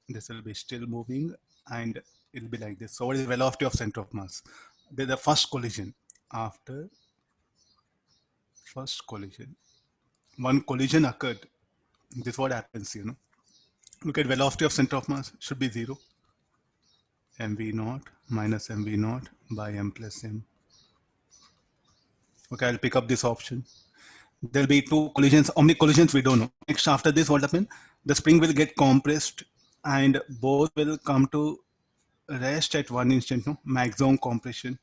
This will be still moving and it'll be like this. So what is the velocity of center of mass? The first collision. After first collision, one collision occurred. This is what happens, you know. Look at velocity of center of mass should be 0. mv naught minus mv naught by m plus m. Okay, I'll pick up this option. There'll be two collisions. How many collisions we don't know. Next, after this, what happened? The spring will get compressed and both will come to rest at one instant, no? Maximum compression.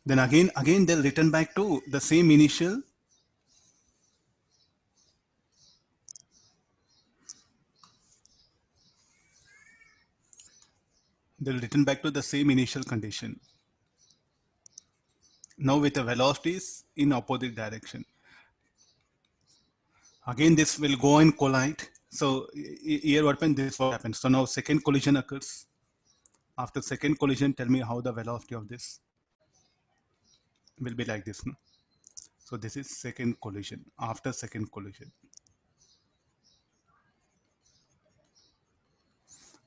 Then again they'll return back to the same initial. They'll return back to the same initial condition. Now with the velocities in opposite direction. Again, this will go and collide. So here what happens, this what happens. So now second collision occurs. After second collision, tell me how the velocity of this will be like this. No? So this is second collision. After second collision.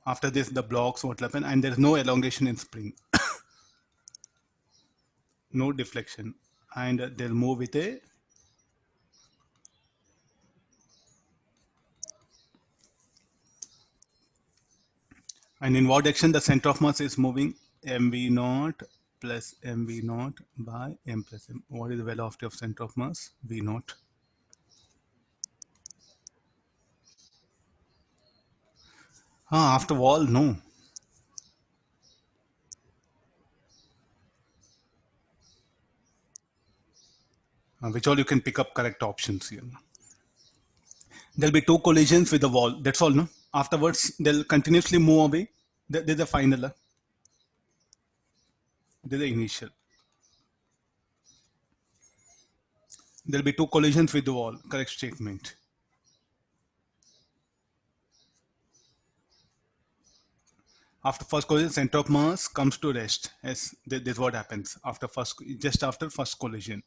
After this, the blocks what happen, and there is no elongation in spring. No deflection. And they'll move with a and in what direction the center of mass is moving? mv naught plus mv naught by m plus m. What is the velocity of center of mass? v naught. After wall, no. Which all you can pick up correct options here. There'll be two collisions with the wall. That's all, no? Afterwards, they'll continuously move away. There's the final. There's the initial. There'll be two collisions with the wall. Correct statement. After first collision, center of mass comes to rest. Yes, this is what happens after just after first collision.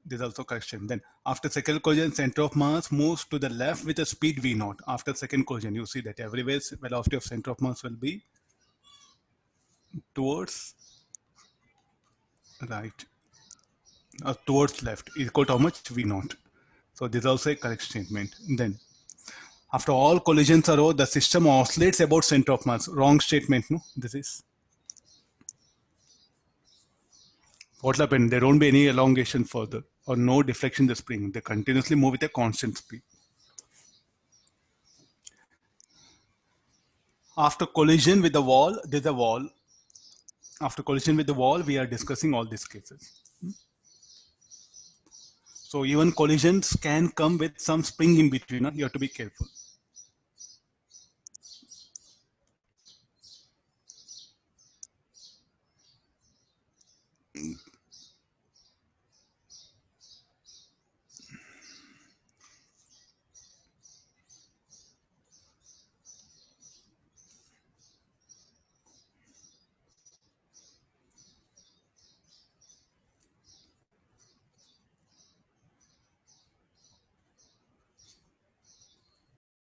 This is also correction. Then after second collision, center of mass moves to the left with a speed v naught. After second collision, you see that everywhere velocity of center of mass will be towards right or towards left, equal to how much? V naught. So this is also a correct statement. Then after all collisions are over, the system oscillates about center of mass. Wrong statement, no? This is what will happen? There won't be any elongation further or no deflection in the spring. They continuously move with a constant speed. After collision with the wall, there's a wall. After collision with the wall, we are discussing all these cases. So even collisions can come with some spring in between. You have to be careful.